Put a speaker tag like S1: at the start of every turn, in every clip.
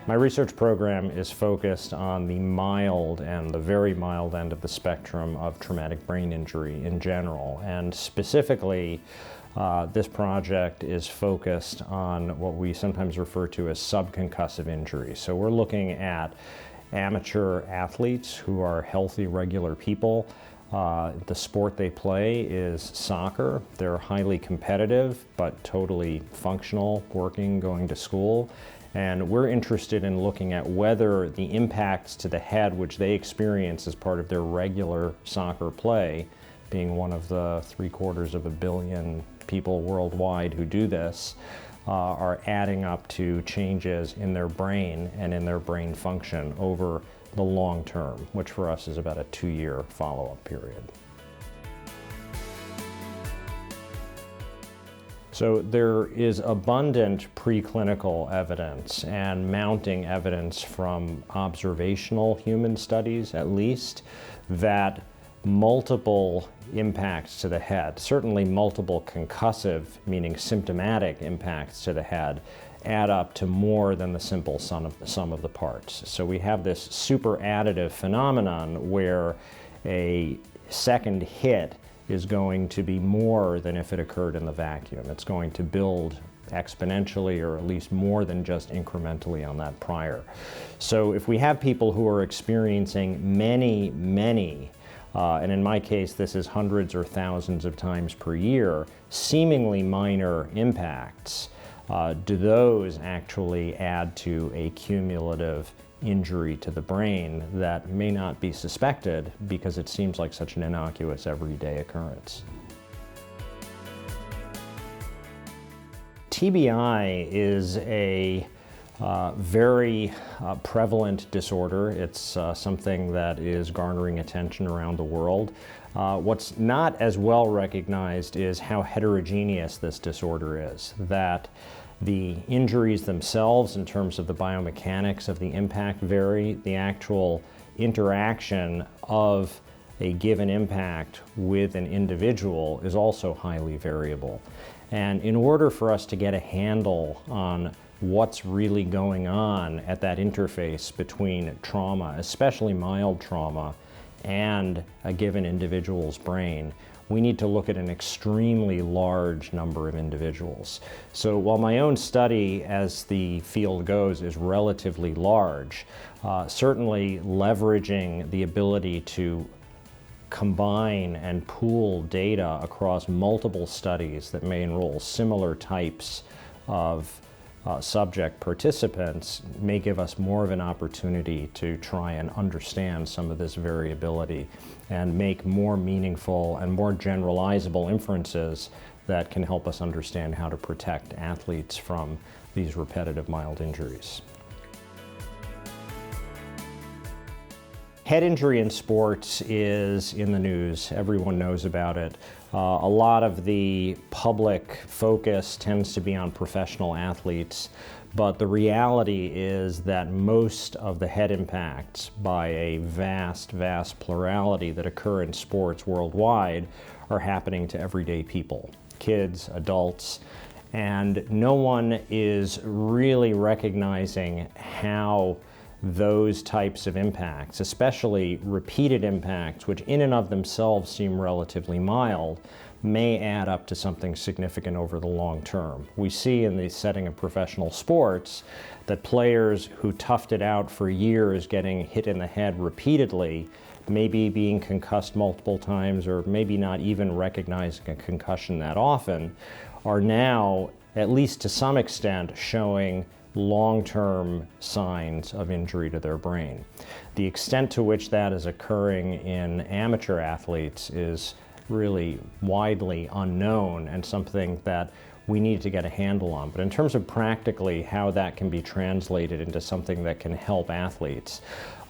S1: My research program is focused on the mild and the very mild end of the spectrum of traumatic brain injury in general. And specifically, this project is focused on what we sometimes refer to as subconcussive injury. So we're looking at amateur athletes who are healthy, regular people. The sport they play is soccer. They're highly competitive, but totally functional, working, going to school. And we're interested in looking at whether the impacts to the head which they experience as part of their regular soccer play, being one of the 750 million people worldwide who do this, are adding up to changes in their brain and in their brain function over the long term, which for us is about a 2-year follow-up period. So there is abundant preclinical evidence and mounting evidence from observational human studies, at least, that multiple impacts to the head, certainly multiple concussive, meaning symptomatic impacts to the head, add up to more than the simple sum of the parts. So we have this super additive phenomenon where a second hit is going to be more than if it occurred in the vacuum. It's going to build exponentially, or at least more than just incrementally on that prior. So if we have people who are experiencing many, and in my case this is hundreds or thousands of times per year, seemingly minor impacts, do those actually add to a cumulative injury to the brain that may not be suspected because it seems like such an innocuous everyday occurrence? TBI is a very prevalent disorder. It's something that is garnering attention around the world. What's not as well recognized is how heterogeneous this disorder is, that the injuries themselves in terms of the biomechanics of the impact vary. The actual interaction of a given impact with an individual is also highly variable. And in order for us to get a handle on what's really going on at that interface between trauma, especially mild trauma, and a given individual's brain, we need to look at an extremely large number of individuals. So while my own study, as the field goes, is relatively large, certainly leveraging the ability to combine and pool data across multiple studies that may enroll similar types of subject participants may give us more of an opportunity to try and understand some of this variability and make more meaningful and more generalizable inferences that can help us understand how to protect athletes from these repetitive mild injuries. Head injury in sports is in the news. Everyone knows about it. A lot of the public focus tends to be on professional athletes, but the reality is that most of the head impacts by a vast plurality that occur in sports worldwide are happening to everyday people, kids, adults, and no one is really recognizing how those types of impacts, especially repeated impacts, which in and of themselves seem relatively mild, may add up to something significant over the long term. We see in the setting of professional sports that players who toughed it out for years getting hit in the head repeatedly, maybe being concussed multiple times or maybe not even recognizing a concussion that often, are now, at least to some extent, showing long-term signs of injury to their brain. The extent to which that is occurring in amateur athletes is really widely unknown and something that we need to get a handle on. But in terms of practically how that can be translated into something that can help athletes,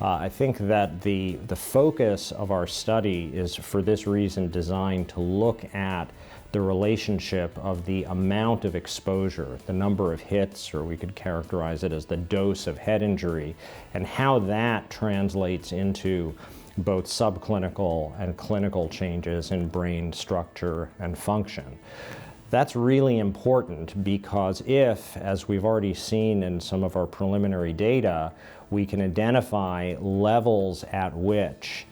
S1: I think that the focus of our study is, for this reason, designed to look at the relationship of the amount of exposure, the number of hits, or we could characterize it as the dose of head injury, and how that translates into both subclinical and clinical changes in brain structure and function. That's really important because if, as we've already seen in some of our preliminary data, we can identify levels at which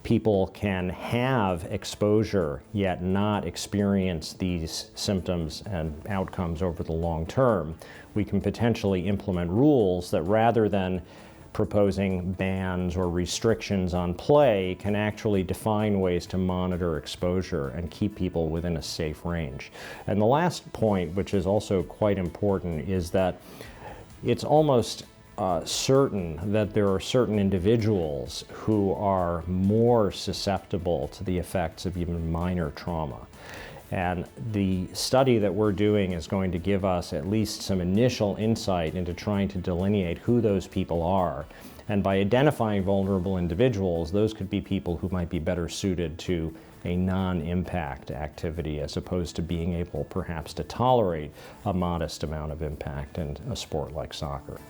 S1: people can have exposure yet not experience these symptoms and outcomes over the long term, we can potentially implement rules that, rather than proposing bans or restrictions on play, can actually define ways to monitor exposure and keep people within a safe range. And the last point, which is also quite important, is that it's almost certain that there are certain individuals who are more susceptible to the effects of even minor trauma. And the study that we're doing is going to give us at least some initial insight into trying to delineate who those people are. And by identifying vulnerable individuals, those could be people who might be better suited to a non-impact activity as opposed to being able perhaps to tolerate a modest amount of impact in a sport like soccer.